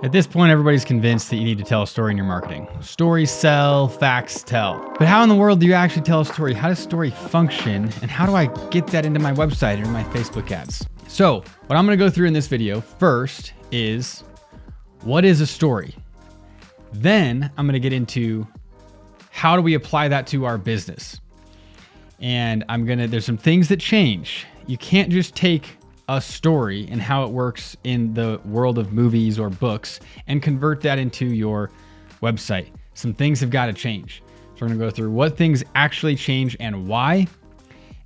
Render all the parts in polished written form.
At this point, everybody's convinced that you need to tell a story in your marketing. Stories sell, facts tell. But how in the world do you actually tell a story? How does story function? And how do I get that into my website and my Facebook ads? So what I'm going to go through in this video first is, what is a story? Then I'm going to get into how do we apply that to our business? And there's some things that change. You can't just take a story and how it works in the world of movies or books and convert that into your website. Some things have got to change. So we're going to go through what things actually change and why.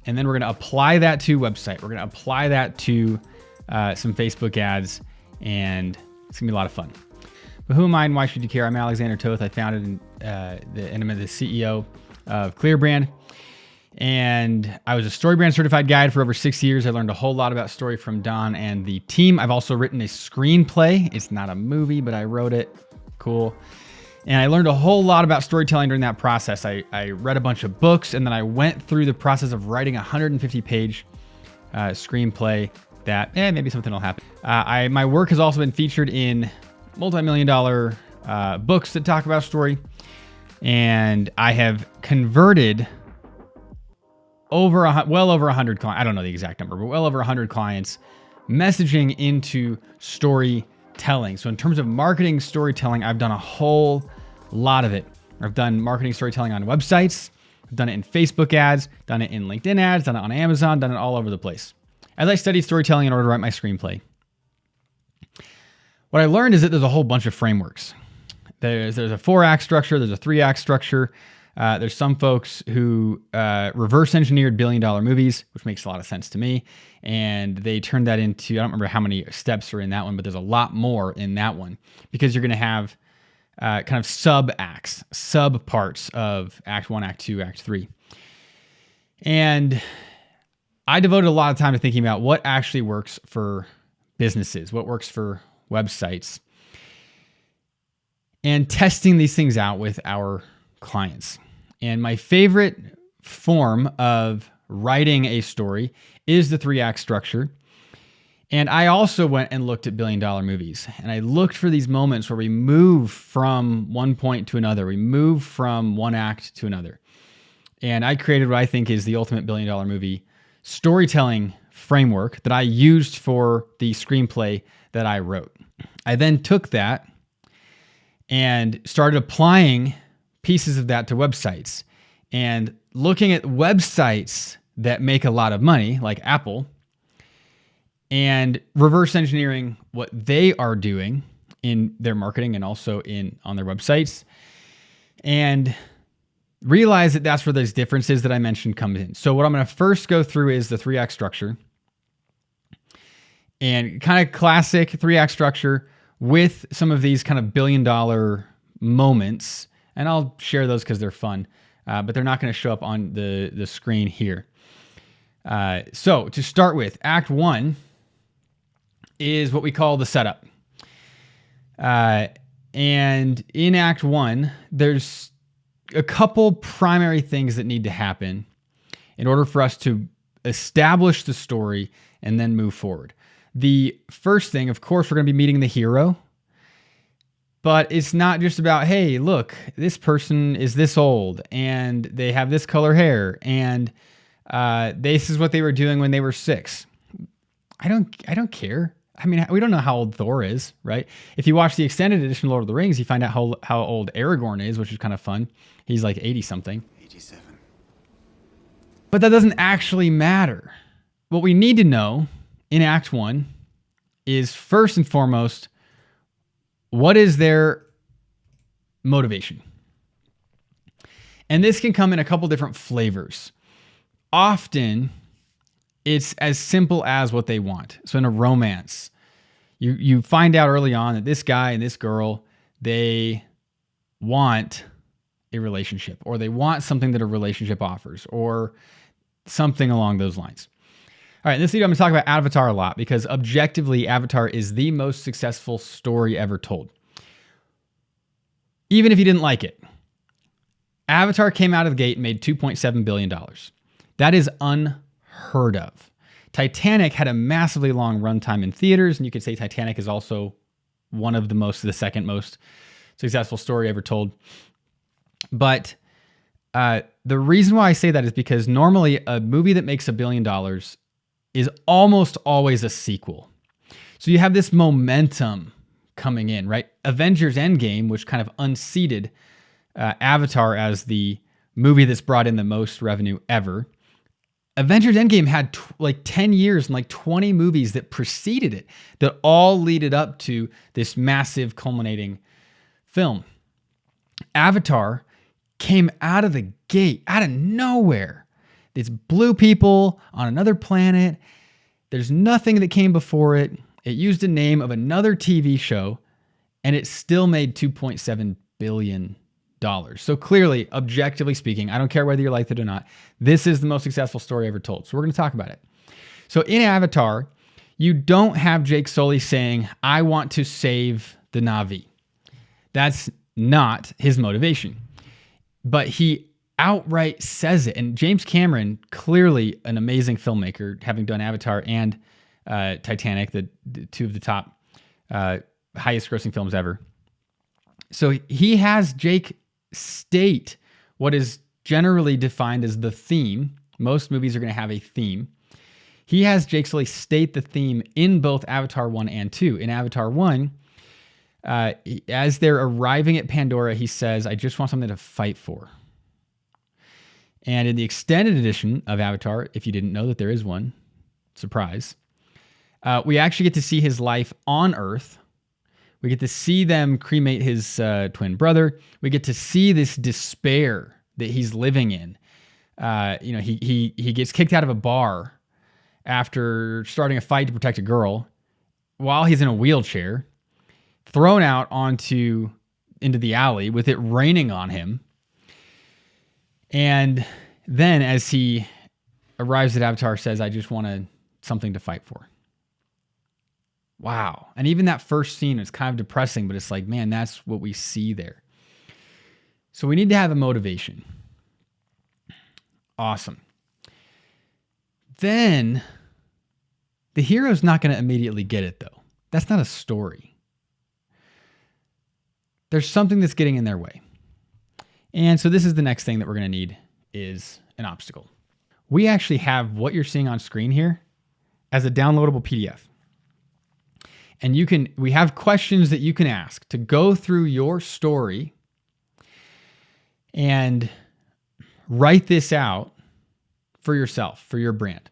And then we're going to apply that to website. We're going to apply that to some Facebook ads, and it's going to be a lot of fun. But who am I and why should you care? I'm Alexander Toth. I founded and I'm the CEO of ClearBrand. And I was a StoryBrand certified guide for over 6 years. I learned a whole lot about story from Don and the team. I've also written a screenplay. It's not a movie, but I wrote it. Cool. And I learned a whole lot about storytelling during that process. I read a bunch of books, and then I went through the process of writing a 150-page screenplay that, maybe something will happen. My work has also been featured in multi-million-dollar books that talk about story. And I have converted well over 100 clients. I don't know the exact number, but well over 100 clients messaging into storytelling. So in terms of marketing storytelling, I've done a whole lot of it. I've done marketing storytelling on websites. I've done it in Facebook ads, done it in LinkedIn ads, done it on Amazon, done it all over the place. As I studied storytelling in order to write my screenplay, what I learned is that there's a whole bunch of frameworks. There's a 4-act structure. There's a 3-act structure. There's some folks who reverse engineered billion-dollar movies, which makes a lot of sense to me. And they turned that into, I don't remember how many steps are in that one, but there's a lot more in that one because you're going to have kind of sub-acts, sub-parts of Act 1, Act 2, Act 3. And I devoted a lot of time to thinking about what actually works for businesses, what works for websites, and testing these things out with our clients. And my favorite form of writing a story is the 3-act structure. And I also went and looked at billion-dollar movies. And I looked for these moments where we move from one point to another. We move from one act to another. And I created what I think is the ultimate billion-dollar movie storytelling framework that I used for the screenplay that I wrote. I then took that and started applying pieces of that to websites and looking at websites that make a lot of money, like Apple, and reverse engineering what they are doing in their marketing and also on their websites, and realize that that's where those differences that I mentioned come in. So what I'm going to first go through is the 3-act structure, and kind of classic 3-act structure with some of these kind of billion-dollar moments. And I'll share those because they're fun, but they're not going to show up on the screen here. So to start with, Act 1 is what we call the setup. And in Act 1, there's a couple primary things that need to happen in order for us to establish the story and then move forward. The first thing, of course, we're going to be meeting the hero. But it's not just about, hey, look, this person is this old and they have this color hair and this is what they were doing when they were 6. I don't care. I mean, we don't know how old Thor is, right? If you watch the extended edition of Lord of the Rings, you find out how old Aragorn is, which is kind of fun. He's like 80-something. 87. But that doesn't actually matter. What we need to know in Act 1 is, first and foremost, what is their motivation? And this can come in a couple different flavors. Often, it's as simple as what they want. So in a romance, you find out early on that this guy and this girl, they want a relationship, or they want something that a relationship offers, or something along those lines. All right, in this video, I'm going to talk about Avatar a lot because objectively, Avatar is the most successful story ever told. Even if you didn't like it, Avatar came out of the gate and made $2.7 billion. That is unheard of. Titanic had a massively long runtime in theaters, and you could say Titanic is also the second most successful story ever told. But the reason why I say that is because normally a movie that makes $1 billion is almost always a sequel. So you have this momentum coming in, right? Avengers Endgame, which kind of unseated Avatar as the movie that's brought in the most revenue ever. Avengers Endgame had 10 years and 20 movies that preceded it that all leaded up to this massive culminating film. Avatar came out of the gate, out of nowhere. It's blue people on another planet. There's nothing that came before it. It used a name of another TV show, and it still made $2.7 billion. So clearly, objectively speaking, I don't care whether you like it or not, this is the most successful story ever told. So we're going to talk about it. So in Avatar, you don't have Jake Sully saying, I want to save the Na'vi. That's not his motivation. But he outright says it. And James Cameron, clearly an amazing filmmaker, having done Avatar and Titanic, the two of the top highest grossing films ever. So he has Jake state what is generally defined as the theme. Most movies are going to have a theme. He has Jake Sully state the theme in both Avatar 1 and 2. In Avatar 1, as they're arriving at Pandora, he says, I just want something to fight for. And in the extended edition of Avatar, if you didn't know that there is one, surprise, we actually get to see his life on Earth. We get to see them cremate his twin brother. We get to see this despair that he's living in. He gets kicked out of a bar after starting a fight to protect a girl while he's in a wheelchair, thrown out into the alley with it raining on him. And then as he arrives at Avatar, says, I just wanted something to fight for. Wow. And even that first scene is kind of depressing, but it's like, man, that's what we see there. So we need to have a motivation. Awesome. Then the hero's not going to immediately get it, though. That's not a story. There's something that's getting in their way. And so this is the next thing that we're going to need is an obstacle. We actually have what you're seeing on screen here as a downloadable PDF. And we have questions that you can ask to go through your story and write this out for yourself, for your brand.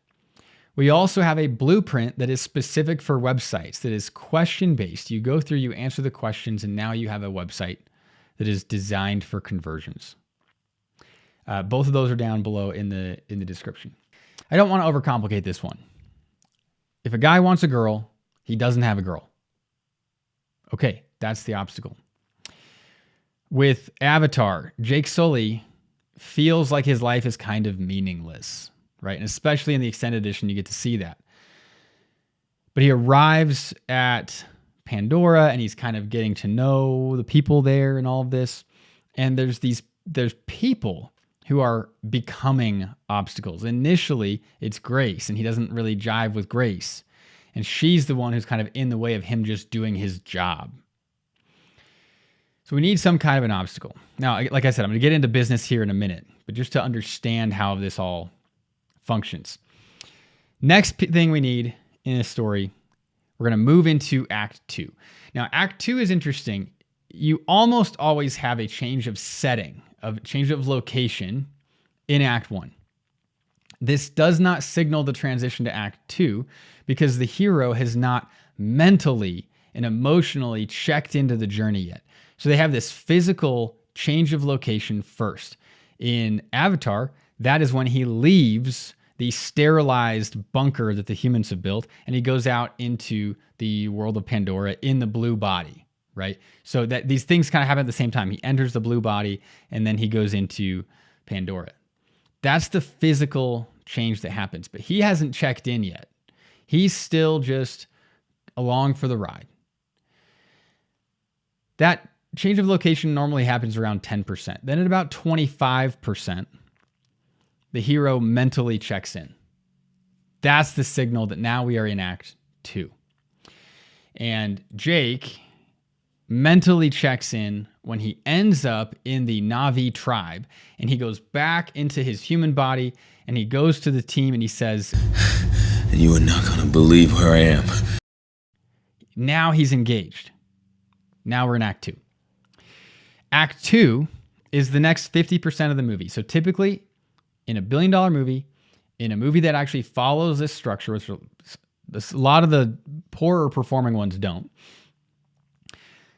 We also have a blueprint that is specific for websites, that is question-based. You go through, you answer the questions, and now you have a website that is designed for conversions. Both of those are down below in the description. I don't want to overcomplicate this one. If a guy wants a girl, he doesn't have a girl. Okay, that's the obstacle. With Avatar, Jake Sully feels like his life is kind of meaningless, right? And especially in the extended edition, you get to see that. But he arrives at Pandora and he's kind of getting to know the people there and all of this. And there's people who are becoming obstacles. Initially, it's Grace, and he doesn't really jive with Grace. And she's the one who's kind of in the way of him just doing his job. So we need some kind of an obstacle. Now, like I said, I'm going to get into business here in a minute, but just to understand how this all functions. Next thing we need in a story, we're going to move into Act 2. Now, Act 2 is interesting. You almost always have a change of setting, a change of location in Act 1. This does not signal the transition to Act 2 because the hero has not mentally and emotionally checked into the journey yet. So they have this physical change of location first. In Avatar, that is when he leaves the sterilized bunker that the humans have built, and he goes out into the world of Pandora in the blue body, right? So that these things kind of happen at the same time. He enters the blue body, and then he goes into Pandora. That's the physical change that happens, but he hasn't checked in yet. He's still just along for the ride. That change of location normally happens around 10%. Then at about 25%, the hero mentally checks in. That's the signal that now we are in Act 2. And Jake mentally checks in when he ends up in the Na'vi tribe, and he goes back into his human body, and he goes to the team and he says, "You are not going to believe where I am." Now he's engaged. Now we're in Act 2. Act 2 is the next 50% of the movie. So typically, in a billion-dollar movie, in a movie that actually follows this structure, which a lot of the poorer performing ones don't,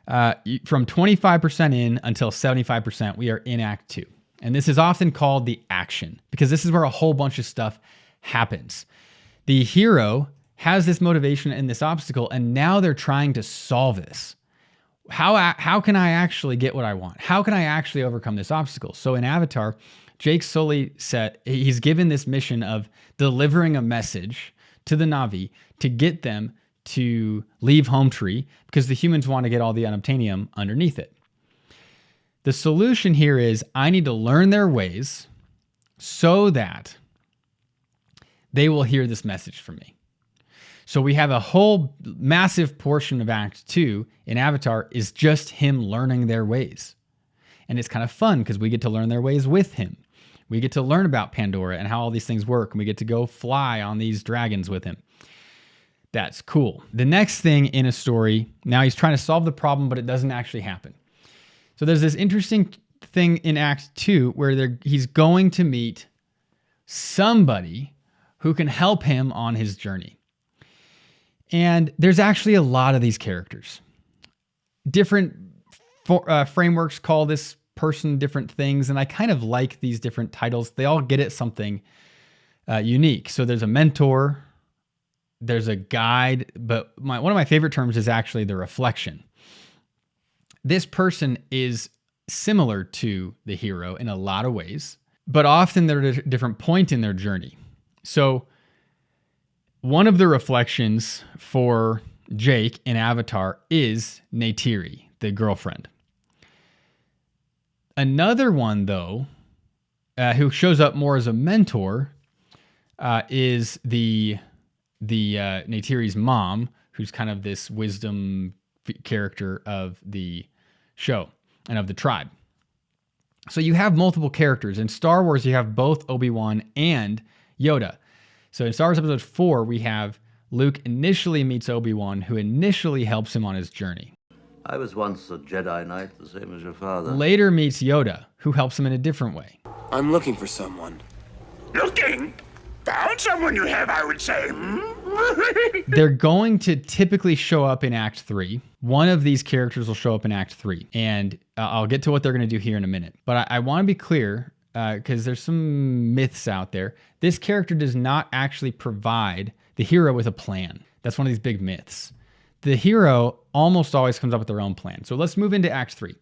from 25% in until 75%, we are in Act 2. And this is often called the action, because this is where a whole bunch of stuff happens. The hero has this motivation and this obstacle, and now they're trying to solve this. How can I actually get what I want? How can I actually overcome this obstacle? So in Avatar, Jake Sully said he's given this mission of delivering a message to the Na'vi to get them to leave Home Tree because the humans want to get all the unobtainium underneath it. The solution here is I need to learn their ways so that they will hear this message from me. So we have a whole massive portion of Act 2 in Avatar is just him learning their ways. And it's kind of fun because we get to learn their ways with him. We get to learn about Pandora and how all these things work, and we get to go fly on these dragons with him. That's cool. The next thing in a story, now he's trying to solve the problem, but it doesn't actually happen. So there's this interesting thing in Act 2 where he's going to meet somebody who can help him on his journey. And there's actually a lot of these characters. Different frameworks call this person different things, and I kind of like these different titles. They all get at something unique. So there's a mentor, there's a guide, but one of my favorite terms is actually the reflection. This person is similar to the hero in a lot of ways, but often they're at a different point in their journey. So one of the reflections for Jake in Avatar is Neytiri, the girlfriend. Another one, though, who shows up more as a mentor, is the Neytiri's mom, who's kind of this wisdom character of the show and of the tribe. So you have multiple characters. In Star Wars, you have both Obi-Wan and Yoda. So in Star Wars Episode 4, we have Luke initially meets Obi-Wan, who initially helps him on his journey. I was once a Jedi Knight, the same as your father. Later meets Yoda, who helps him in a different way. I'm looking for someone. Looking? Found someone you have, I would say. They're going to typically show up in Act 3. One of these characters will show up in Act 3. And I'll get to what they're going to do here in a minute. But I want to be clear, because there's some myths out there. This character does not actually provide the hero with a plan. That's one of these big myths. The hero almost always comes up with their own plan. So let's move into Act 3.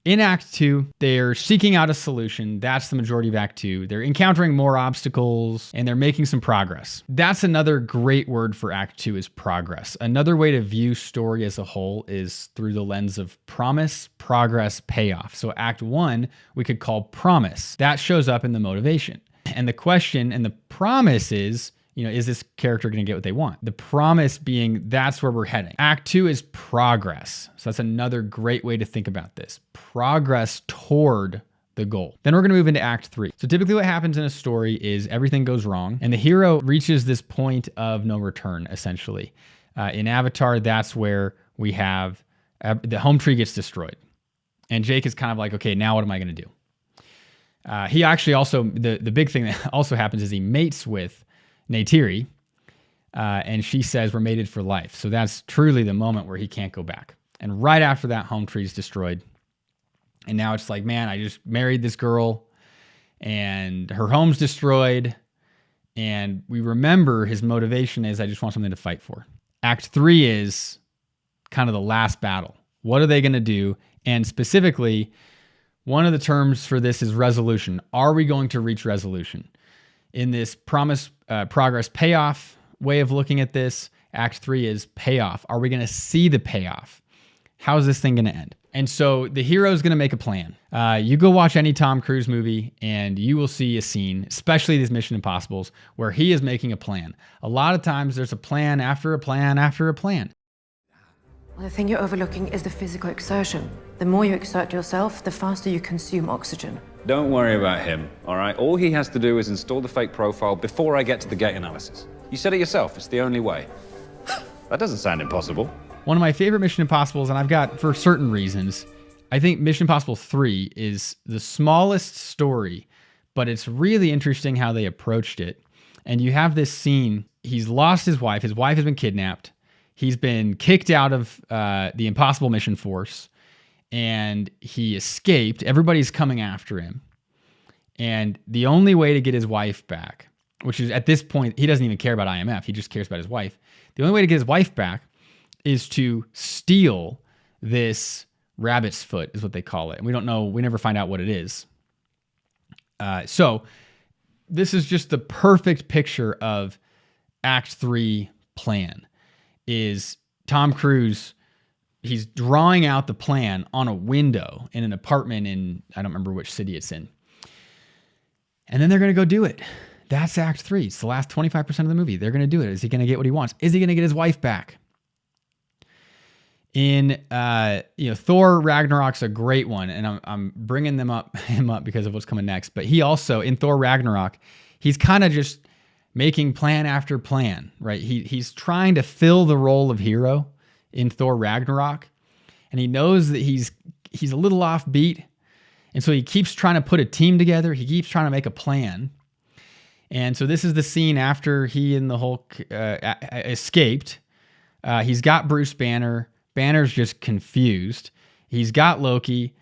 In Act 2, they're seeking out a solution. That's the majority of Act 2. They're encountering more obstacles, and they're making some progress. That's another great word for Act 2 is progress. Another way to view story as a whole is through the lens of promise, progress, payoff. So Act 1, we could call promise. That shows up in the motivation. And the question and the promise is, is this character going to get what they want? The promise being that's where we're heading. Act 2 is progress. So that's another great way to think about this. Progress toward the goal. Then we're going to move into Act 3. So typically what happens in a story is everything goes wrong and the hero reaches this point of no return, essentially. In Avatar, that's where we have the home tree gets destroyed. And Jake is kind of like, okay, now what am I going to do? He actually also, the big thing that also happens is he mates with Neytiri, and she says we're mated for life. So that's truly the moment where he can't go back. And right after that, home tree is destroyed. And now it's like, man, I just married this girl and her home's destroyed. And we remember his motivation is I just want something to fight for. Act 3 is kind of the last battle. What are they going to do? And specifically, one of the terms for this is resolution. Are we going to reach resolution? In this promise, progress, payoff way of looking at this, Act 3 is payoff. Are we going to see the payoff? How is this thing going to end? And so the hero is going to make a plan. You go watch any Tom Cruise movie and you will see a scene, especially these Mission Impossibles, where he is making a plan. A lot of times there's a plan after a plan after a plan. Well, the thing you're overlooking is the physical exertion. The more you exert yourself, the faster you consume oxygen. Don't worry about him, all right? All he has to do is install the fake profile before I get to the gait analysis. You said it yourself, it's the only way. That doesn't sound impossible. One of my favorite Mission Impossibles, and I've got for certain reasons, I think Mission Impossible 3 is the smallest story, but it's really interesting how they approached it. And you have this scene, he's lost his wife has been kidnapped, he's been kicked out of the Impossible Mission Force, and he escaped. Everybody's coming after him. And the only way to get his wife back, which is at this point, he doesn't even care about IMF, he just cares about his wife. The only way to get his wife back is to steal this rabbit's foot, is what they call it. And we don't know, we never find out what it is. So this is just the perfect picture of Act 3 plan. Is Tom Cruise, he's drawing out the plan on a window in an apartment in, I don't remember which city it's in. And then they're going to go do it. That's Act 3. It's the last 25% of the movie. They're going to do it. Is he going to get what he wants? Is he going to get his wife back? In Thor Ragnarok's a great one, and I'm bringing him up because of what's coming next. But he also, in Thor Ragnarok, he's kind of just making plan after plan, right? He's trying to fill the role of hero in Thor Ragnarok, and he knows that he's a little offbeat, and so he keeps trying to put a team together. He keeps trying to make a plan, and so this is the scene after he and the Hulk escaped. He's got Bruce Banner. Banner's just confused. He's got Loki.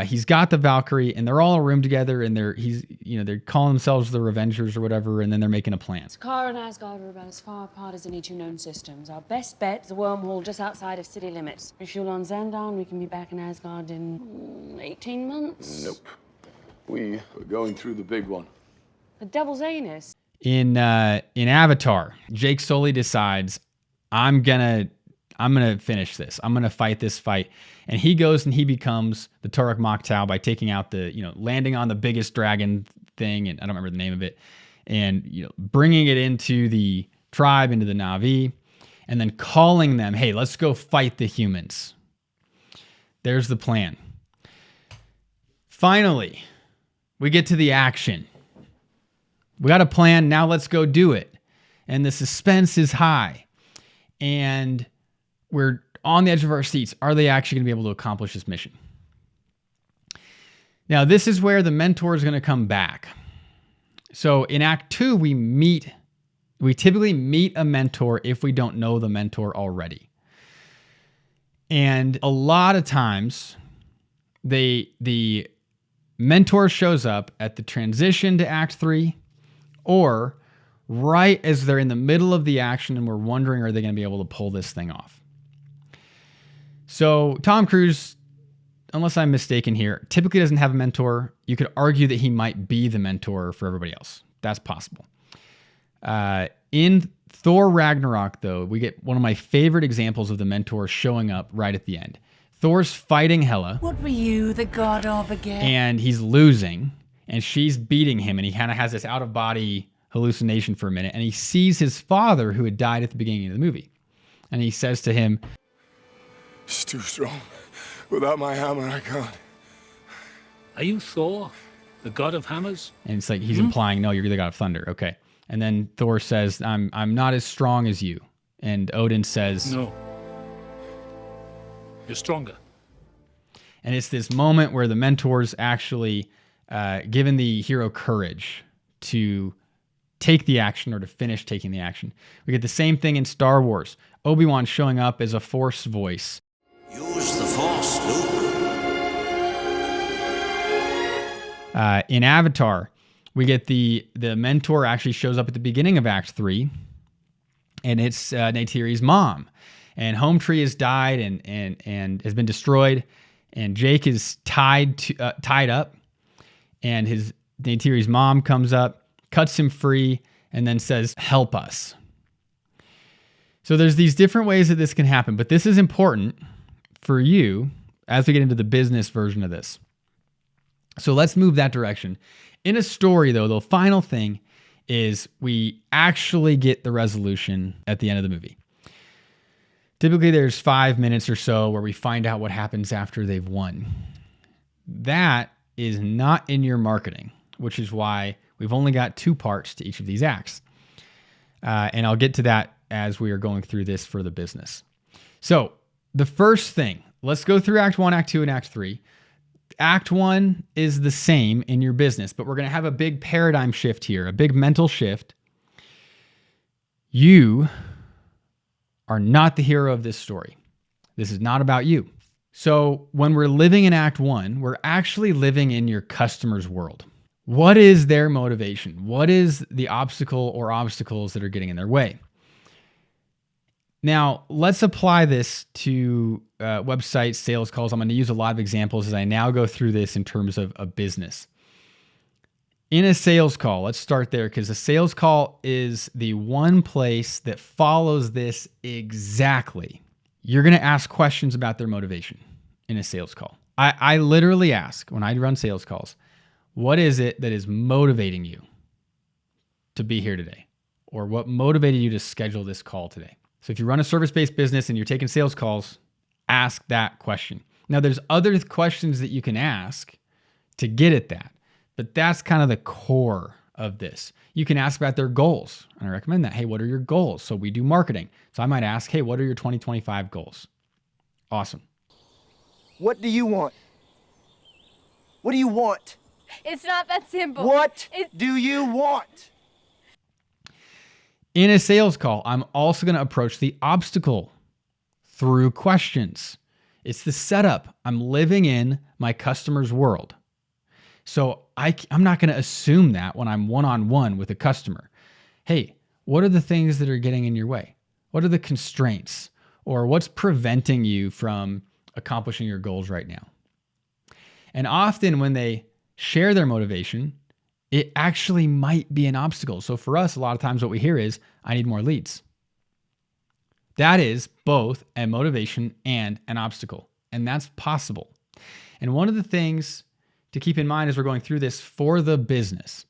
He's got the Valkyrie, and they're all in a room together, and they're calling themselves the Revengers or whatever, and then they're making a plan. Sakaar and Asgard are about as far apart as any two known systems. Our best bet is a wormhole just outside of city limits. Refuel on Xandar, we can be back in Asgard in 18 months. Nope. We are going through the big one. The devil's anus. In Avatar, Jake Sully decides, I'm gonna finish this. I'm gonna fight this fight. And he goes and he becomes the Turok Maktal by taking out landing on the biggest dragon thing, and I don't remember the name of it, and bringing it into the tribe, into the Na'vi, and then calling them, hey, let's go fight the humans. There's the plan. Finally, we get to the action. We got a plan, now let's go do it. And the suspense is high. And we're on the edge of our seats. Are they actually going to be able to accomplish this mission? Now, this is where the mentor is going to come back. So in Act 2, we typically meet a mentor if we don't know the mentor already. And a lot of times, the mentor shows up at the transition to Act 3, or right as they're in the middle of the action and we're wondering, are they going to be able to pull this thing off? So Tom Cruise, unless I'm mistaken here, typically doesn't have a mentor. You could argue that he might be the mentor for everybody else. That's possible. In Thor Ragnarok, though, we get one of my favorite examples of the mentor showing up right at the end. Thor's fighting Hela. What were you, the god of again? And he's losing, and she's beating him, and he kind of has this out-of-body hallucination for a minute, and he sees his father who had died at the beginning of the movie. And he says to him, It's too strong. Without my hammer, I can't. Are you Thor, the god of hammers? And it's like he's implying, no, you're the god of thunder. Okay. And then Thor says, I'm not as strong as you. And Odin says, No. You're stronger. And it's this moment where the mentor's actually given the hero courage to take the action or to finish taking the action. We get the same thing in Star Wars. Obi-Wan showing up as a Force voice. Use the Force, Luke. In Avatar, we get the mentor actually shows up at the beginning of Act 3, and it's Neytiri's mom. And Home Tree has died and has been destroyed, and Jake is tied up, and Neytiri's mom comes up, cuts him free, and then says, "Help us." So there's these different ways that this can happen, but this is important for you as we get into the business version of this. So let's move that direction. In a story, though, the final thing is we actually get the resolution at the end of the movie. Typically, there's 5 minutes or so where we find out what happens after they've won. That is not in your marketing, which is why we've only got 2 parts to each of these acts. And I'll get to that as we are going through this for the business. So the first thing, let's go through Act 1, Act 2, and Act 3. Act 1 is the same in your business, but we're going to have a big paradigm shift here, a big mental shift. You are not the hero of this story. This is not about you. So when we're living in Act 1, we're actually living in your customer's world. What is their motivation? What is the obstacle or obstacles that are getting in their way? Now, let's apply this to websites, sales calls. I'm going to use a lot of examples as I now go through this in terms of a business. In a sales call, let's start there because a sales call is the one place that follows this exactly. You're going to ask questions about their motivation in a sales call. I literally ask when I run sales calls, what is it that is motivating you to be here today? Or what motivated you to schedule this call today? So if you run a service-based business and you're taking sales calls, ask that question. Now, there's other questions that you can ask to get at that, but that's kind of the core of this. You can ask about their goals, and I recommend that. Hey, what are your goals? So we do marketing. So I might ask, hey, what are your 2025 goals? Awesome. What do you want? What do you want? It's not that simple. What do you want? In a sales call, I'm also going to approach the obstacle through questions. It's the setup. I'm living in my customer's world. So I'm not going to assume that when I'm one-on-one with a customer. Hey, what are the things that are getting in your way? What are the constraints? Or what's preventing you from accomplishing your goals right now? And often when they share their motivation, it actually might be an obstacle. So for us, a lot of times what we hear is, I need more leads. That is both a motivation and an obstacle. And that's possible. And one of the things to keep in mind as we're going through this for the business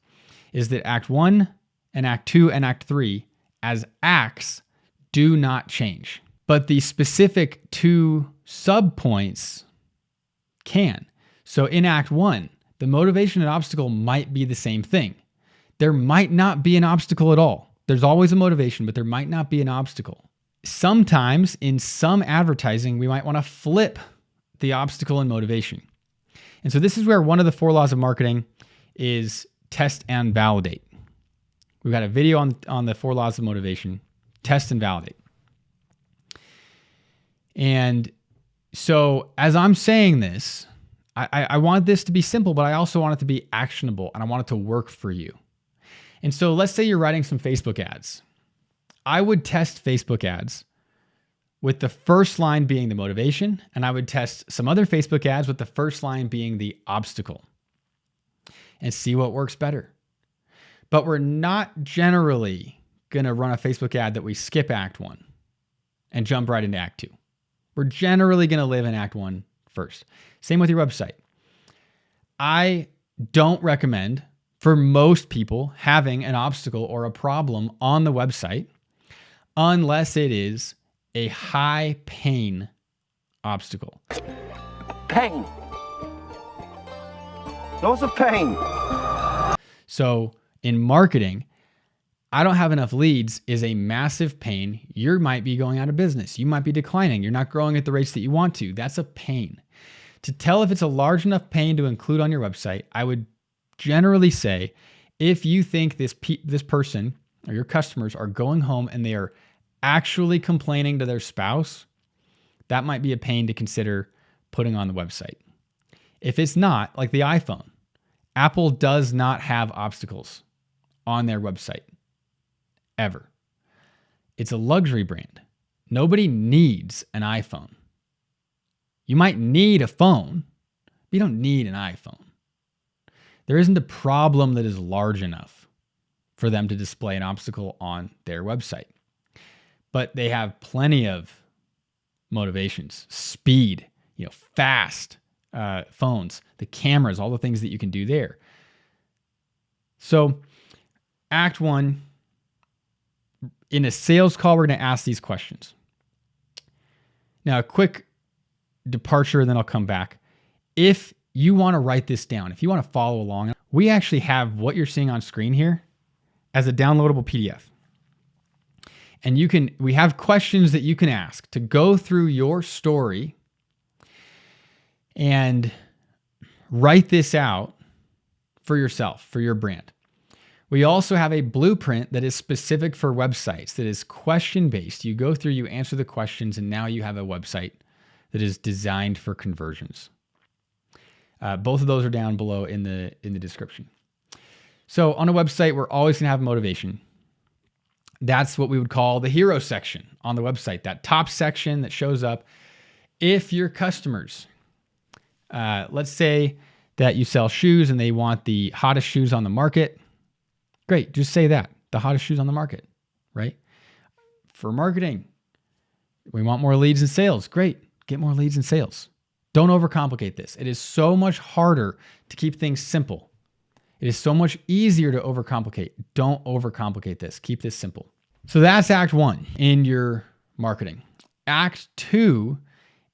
is that Act 1 and Act 2 and Act 3 as acts do not change. But the specific 2 subpoints can. So in Act 1, the motivation and obstacle might be the same thing. There might not be an obstacle at all. There's always a motivation, but there might not be an obstacle. Sometimes in some advertising, we might want to flip the obstacle and motivation. And so this is where one of the 4 laws of marketing is test and validate. We've got a video on the 4 laws of motivation, test and validate. And so as I'm saying this, I want this to be simple, but I also want it to be actionable and I want it to work for you. And so let's say you're writing some Facebook ads. I would test Facebook ads with the first line being the motivation, and I would test some other Facebook ads with the first line being the obstacle and see what works better. But we're not generally going to run a Facebook ad that we skip Act 1 and jump right into Act 2. We're generally going to live in Act 1 first. Same with your website. I don't recommend for most people having an obstacle or a problem on the website unless it is a high pain obstacle. Pain. Lots of pain. So in marketing, I don't have enough leads is a massive pain. You might be going out of business. You might be declining. You're not growing at the rates that you want to. That's a pain. To tell if it's a large enough pain to include on your website, I would generally say if you think this person or your customers are going home and they are actually complaining to their spouse, that might be a pain to consider putting on the website. If it's not, like the iPhone, Apple does not have obstacles on their website. Ever. It's a luxury brand. Nobody needs an iPhone. You might need a phone, but you don't need an iPhone. There isn't a problem that is large enough for them to display an obstacle on their website. But they have plenty of motivations, speed, fast phones, the cameras, all the things that you can do there. So Act 1, in a sales call, we're going to ask these questions. Now, a quick departure, and then I'll come back. If you want to write this down, if you want to follow along, we actually have what you're seeing on screen here as a downloadable PDF. And we have questions that you can ask to go through your story and write this out for yourself, for your brand. We also have a blueprint that is specific for websites, that is question-based. You go through, you answer the questions, and now you have a website that is designed for conversions. Both of those are down below in the description. So on a website, we're always going to have motivation. That's what we would call the hero section on the website, that top section that shows up. If your customers, let's say that you sell shoes and they want the hottest shoes on the market, great, just say that, the hottest shoes on the market, right? For marketing, we want more leads and sales. Great, get more leads and sales. Don't overcomplicate this. It is so much harder to keep things simple. It is so much easier to overcomplicate. Don't overcomplicate this. Keep this simple. So that's Act 1 in your marketing. Act 2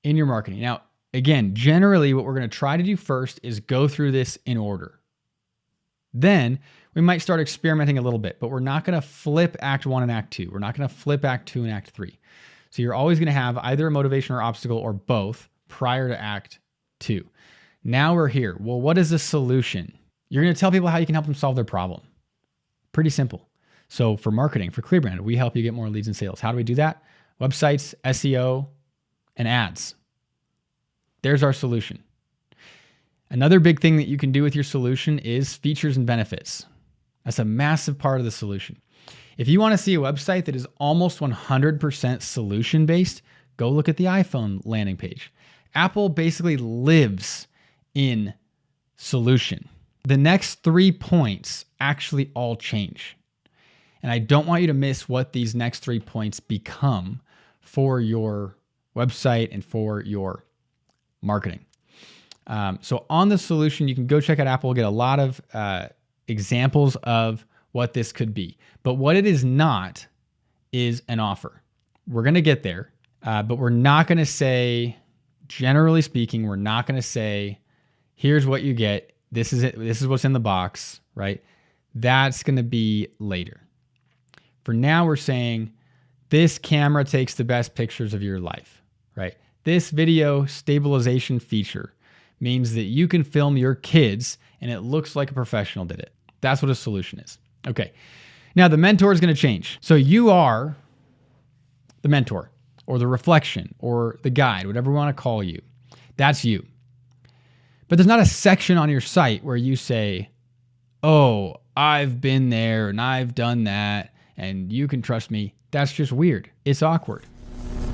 in your marketing. Now, again, generally what we're going to try to do first is go through this in order. Then we might start experimenting a little bit, but we're not going to flip Act 1 and Act 2. We're not going to flip Act 2 and Act 3. So you're always going to have either a motivation or obstacle or both prior to Act 2. Now we're here. Well, what is the solution? You're going to tell people how you can help them solve their problem. Pretty simple. So for marketing, for ClearBrand, we help you get more leads and sales. How do we do that? Websites, SEO, and ads. There's our solution. Another big thing that you can do with your solution is features and benefits. That's a massive part of the solution. If you want to see a website that is almost 100% solution-based, go look at the iPhone landing page. Apple basically lives in solution. The next 3 points actually all change. And I don't want you to miss what these next 3 points become for your website and for your marketing. So on the solution, you can go check out Apple, get a lot of examples of what this could be. But what it is not is an offer. We're going to get there, but we're not going to say, generally speaking, we're not going to say, here's what you get. This is it. This is what's in the box, right? That's going to be later. For now, we're saying this camera takes the best pictures of your life, right? This video stabilization feature means that you can film your kids and it looks like a professional did it. That's what a solution is. Okay. Now the mentor is going to change. So you are the mentor or the reflection or the guide, whatever we want to call you. That's you. But there's not a section on your site where you say, oh, I've been there and I've done that and you can trust me. That's just weird. It's awkward.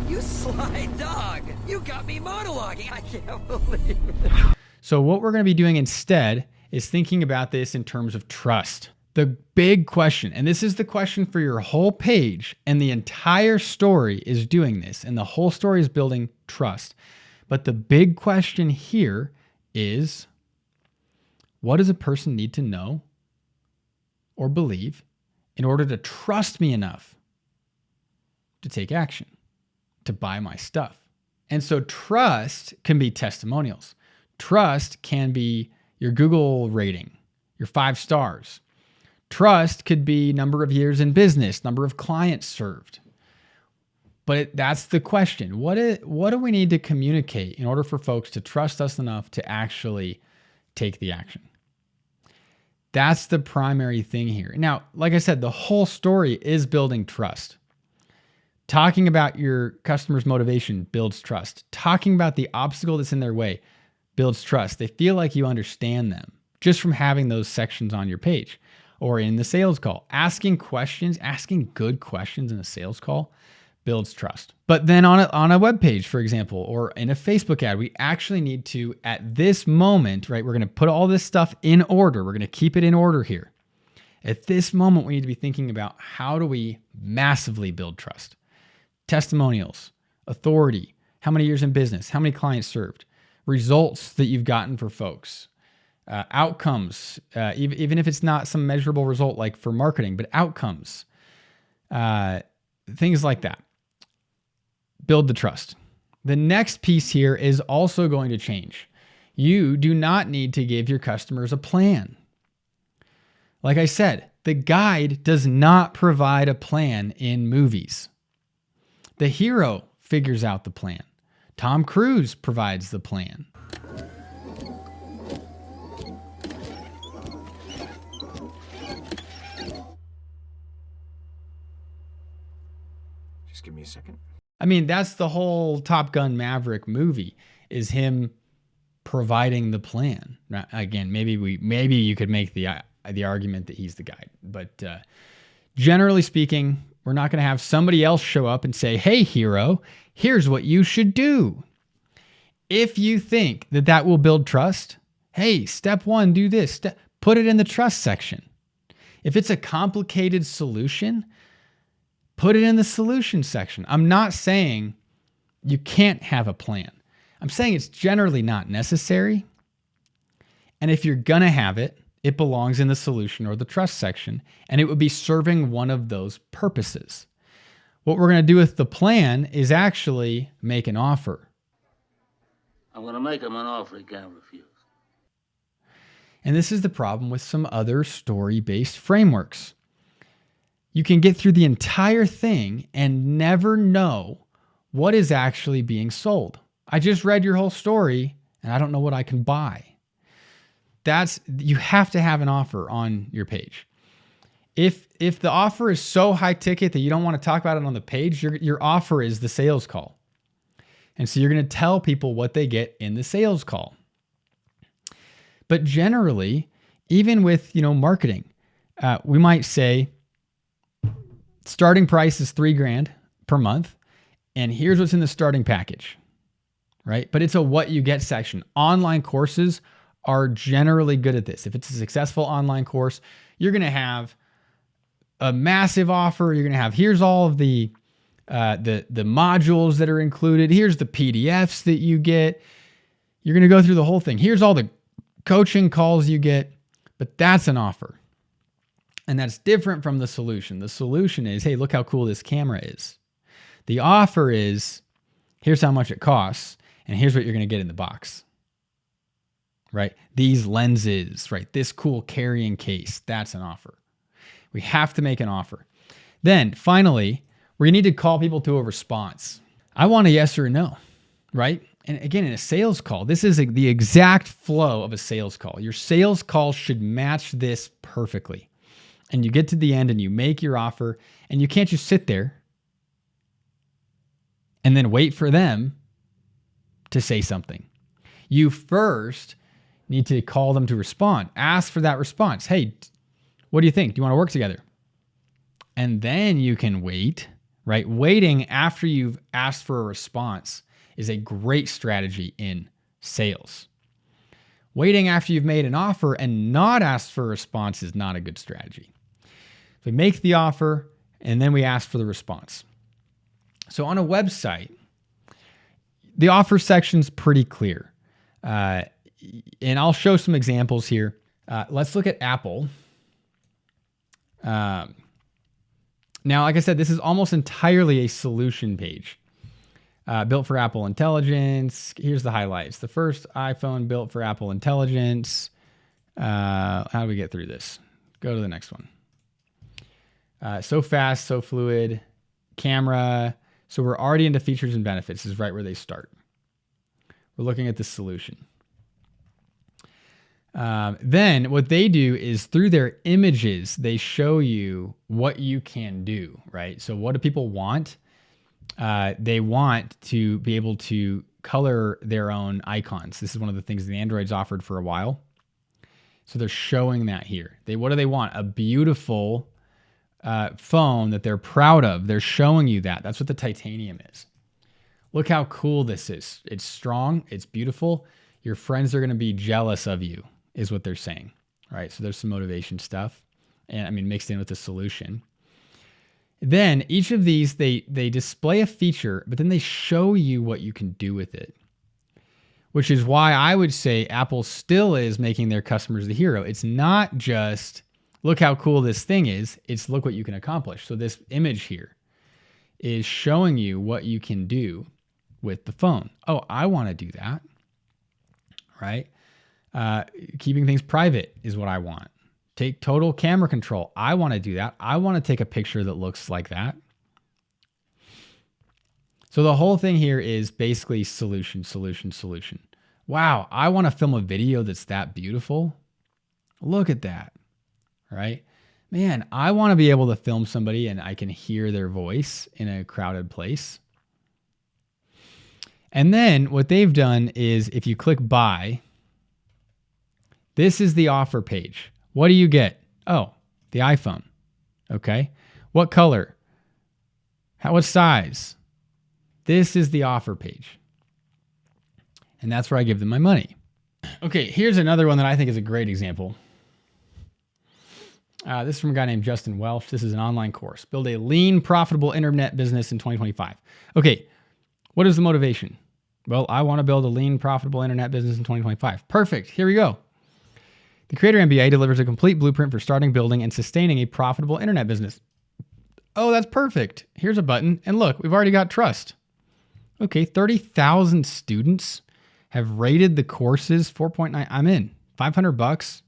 You sly dog. You got me monologuing. I can't believe it. So what we're going to be doing instead is thinking about this in terms of trust. The big question, and this is the question for your whole page, and the entire story is doing this, and the whole story is building trust. But the big question here is, what does a person need to know or believe in order to trust me enough to take action, to buy my stuff? And so trust can be testimonials. Trust can be your Google rating, your 5 stars. Trust could be number of years in business, number of clients served. But that's the question. What do we need to communicate in order for folks to trust us enough to actually take the action? That's the primary thing here. Now, like I said, the whole story is building trust. Talking about your customer's motivation builds trust. Talking about the obstacle that's in their way builds trust. They feel like you understand them just from having those sections on your page or in the sales call. Asking questions, asking good questions in a sales call builds trust. But then on a web page, for example, or in a Facebook ad, we actually need to, at this moment, right, we're going to put all this stuff in order. We're going to keep it in order here. At this moment, we need to be thinking about how do we massively build trust? Testimonials, authority, how many years in business, how many clients served, results that you've gotten for folks, outcomes, even if it's not some measurable result like for marketing, but outcomes, things like that. Build the trust. The next piece here is also going to change. You do not need to give your customers a plan. Like I said, the guide does not provide a plan in movies. The hero figures out the plan. Tom Cruise provides the plan. Just give me a second. I mean, that's the whole Top Gun Maverick movie, is him providing the plan. Now, again, maybe you could make the argument that he's the guide, but generally speaking, we're not going to have somebody else show up and say, "Hey, hero, here's what you should do." If you think that that will build trust, hey, step 1, do this. Put it in the trust section. If it's a complicated solution, put it in the solution section. I'm not saying you can't have a plan. I'm saying it's generally not necessary. And if you're going to have it, it belongs in the solution or the trust section, and it would be serving one of those purposes. What we're going to do with the plan is actually make an offer. I'm going to make him an offer he can't refuse. And this is the problem with some other story-based frameworks. You can get through the entire thing and never know what is actually being sold. I just read your whole story and I don't know what I can buy. You have to have an offer on your page. If the offer is so high ticket that you don't want to talk about it on the page, your offer is the sales call. And so you're going to tell people what they get in the sales call. But generally, even with, marketing, we might say starting price is $3,000 per month, and here's what's in the starting package, right? But it's a what you get section. Online courses are generally good at this. If it's a successful online course, you're going to have a massive offer. You're going to have, here's all of the modules that are included. Here's the PDFs that you get. You're going to go through the whole thing. Here's all the coaching calls you get, but that's an offer. And that's different from the solution. The solution is, hey, look how cool this camera is. The offer is, here's how much it costs, and here's what you're going to get in the box. Right? These lenses, right? This cool carrying case, that's an offer. We have to make an offer. Then finally, we need to call people to a response. I want a yes or a no, right? And again, in a sales call, this is the exact flow of a sales call. Your sales call should match this perfectly. And you get to the end and you make your offer, and you can't just sit there and then wait for them to say something. You first need to call them to respond. Ask for that response. Hey, what do you think? Do you want to work together? And then you can wait, right? Waiting after you've asked for a response is a great strategy in sales. Waiting after you've made an offer and not asked for a response is not a good strategy. We make the offer and then we ask for the response. So on a website, the offer section's pretty clear. And I'll show some examples here. Let's look at Apple. Now, like I said, this is almost entirely a solution page. Built for Apple Intelligence. Here's the highlights. The first iPhone built for Apple Intelligence. How do we get through this? Go to the next one. So fast, so fluid. Camera. So we're already into features and benefits. This is right where they start. We're looking at the solution. Then what they do is through their images, they show you what you can do, right? So what do people want? They want to be able to color their own icons. This is one of the things the Android's offered for a while. So they're showing that here. What do they want? A beautiful phone that they're proud of. They're showing you that. That's what the titanium is. Look how cool this is. It's strong. It's beautiful. Your friends are going to be jealous of you, is what they're saying, right? So there's some motivation stuff, and I mean mixed in with the solution. Then each of these, they display a feature, but then they show you what you can do with it, which is why I would say Apple still is making their customers the hero. It's not just look how cool this thing is, it's look what you can accomplish. So this image here is showing you what you can do with the phone. Oh, I want to do that, right? Keeping things private is what I want. Take total camera control. I want to do that. I want to take a picture that looks like that. So the whole thing here is basically solution, solution, solution. Wow, I want to film a video that's that beautiful. Look at that, right? Man, I want to be able to film somebody and I can hear their voice in a crowded place. And then what they've done is if you click buy, this is the offer page. What do you get? Oh, the iPhone. Okay. What color? What size? This is the offer page. And that's where I give them my money. Okay, here's another one that I think is a great example. This is from a guy named Justin Welsh. This is an online course. Build a lean, profitable internet business in 2025. Okay, what is the motivation? Well, I want to build a lean, profitable internet business in 2025. Perfect. Here we go. The Creator MBA delivers a complete blueprint for starting, building, and sustaining a profitable internet business. Oh, that's perfect. Here's a button. And look, we've already got trust. Okay, 30,000 students have rated the courses 4.9. I'm in. $500.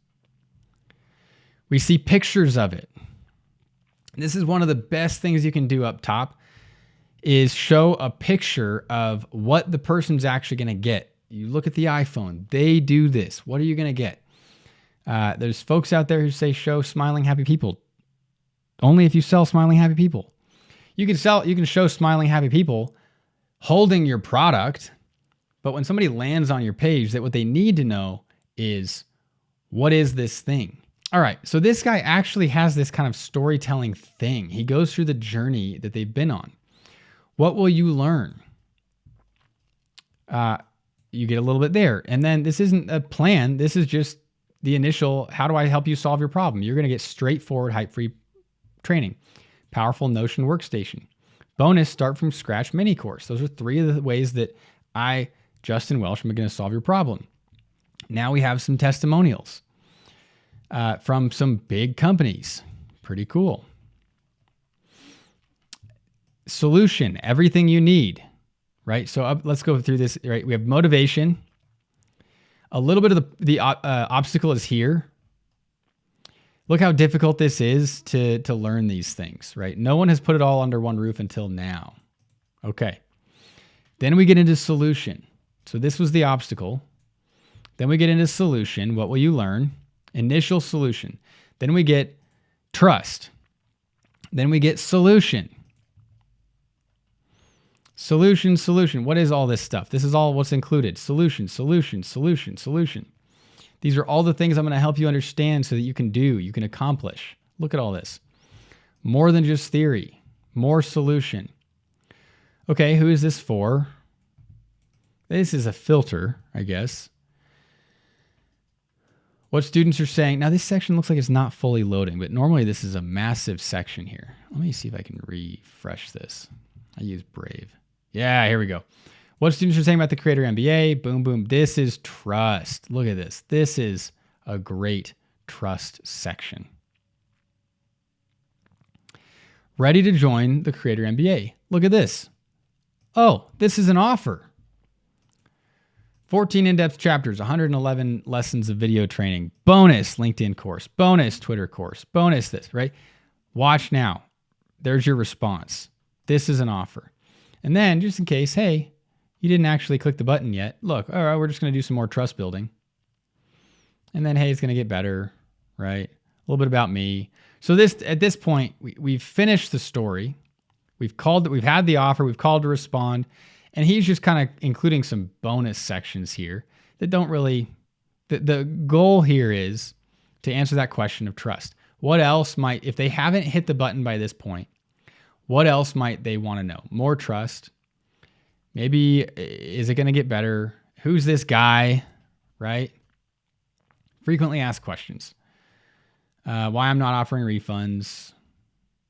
We see pictures of it. This is one of the best things you can do up top is show a picture of what the person's actually going to get. You look at the iPhone. They do this. What are you going to get? There's folks out there who say show smiling, happy people. Only if you sell smiling, happy people. You can show smiling, happy people holding your product, but when somebody lands on your page, that what they need to know is, what is this thing? All right, so this guy actually has this kind of storytelling thing. He goes through the journey that they've been on. What will you learn? You get a little bit there. And then this isn't a plan. This is just the initial, how do I help you solve your problem? You're going to get straightforward, hype-free training. Powerful Notion workstation. Bonus, start from scratch mini course. Those are three of the ways that I, Justin Welsh, am going to solve your problem. Now we have some testimonials from some big companies. Pretty cool. Solution, everything you need, right? So let's go through this, right? We have motivation. A little bit of the obstacle is here. Look how difficult this is to learn these things, right? No one has put it all under one roof until now. Okay. Then we get into solution. So this was the obstacle. Then we get into solution. What will you learn? Initial solution. Then we get trust. Then we get solution. Solution, solution. What is all this stuff? This is all what's included. Solution, solution, solution, solution. These are all the things I'm going to help you understand so that you can do, you can accomplish. Look at all this. More than just theory. More solution. Okay, who is this for? This is a filter, I guess. What students are saying. Now, this section looks like it's not fully loading, but normally this is a massive section here. Let me see if I can refresh this. I use Brave. Yeah, here we go. What students are saying about the Creator MBA. Boom, boom. This is trust. Look at this. This is a great trust section. Ready to join the Creator MBA. Look at this. Oh, this is an offer. 14 in-depth chapters, 111 lessons of video training, bonus LinkedIn course, bonus Twitter course, bonus this, right? Watch now. There's your response. This is an offer. And then just in case, hey, you didn't actually click the button yet. Look, all right, we're just going to do some more trust building. And then, hey, it's going to get better, right? A little bit about me. So at this point, we've finished the story. We've had the offer. We've called to respond. And he's just kind of including some bonus sections here that don't really, the goal here is to answer that question of trust. What else might, if they haven't hit the button by this point, what else might they want to know? More trust. Maybe, is it going to get better? Who's this guy, right? Frequently asked questions. Why I'm not offering refunds.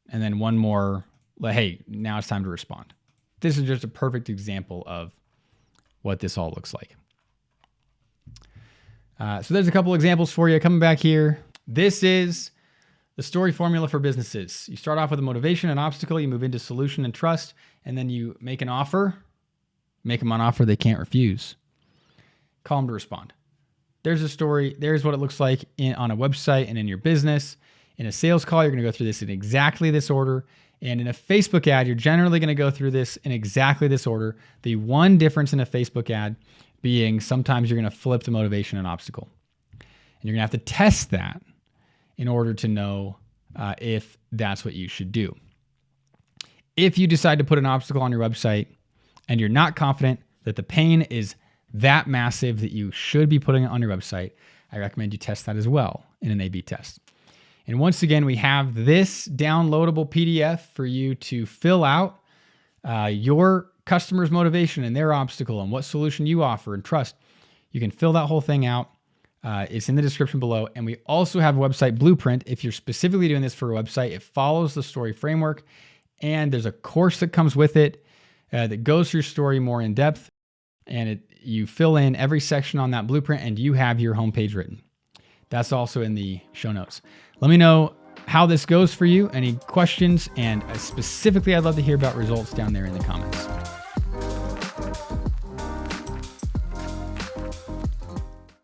And then one more, hey, now it's time to respond. This is just a perfect example of what this all looks like. So there's a couple examples for you. Coming back here. This is the story formula for businesses. You start off with a motivation and obstacle. You move into solution and trust. And then you make an offer. Make them an offer they can't refuse. Call them to respond. There's a story. There's what it looks like on a website and in your business. In a sales call, you're going to go through this in exactly this order. And in a Facebook ad, you're generally going to go through this in exactly this order. The one difference in a Facebook ad being sometimes you're going to flip the motivation and obstacle. And you're going to have to test that in order to know if that's what you should do. If you decide to put an obstacle on your website and you're not confident that the pain is that massive that you should be putting it on your website, I recommend you test that as well in an A/B test. And once again, we have this downloadable PDF for you to fill out your customer's motivation and their obstacle and what solution you offer and trust. You can fill that whole thing out. It's in the description below. And we also have a website blueprint. If you're specifically doing this for a website, it follows the story framework. And there's a course that comes with it that goes through story more in depth. And you fill in every section on that blueprint and you have your homepage written. That's also in the show notes. Let me know how this goes for you, any questions, and specifically, I'd love to hear about results down there in the comments.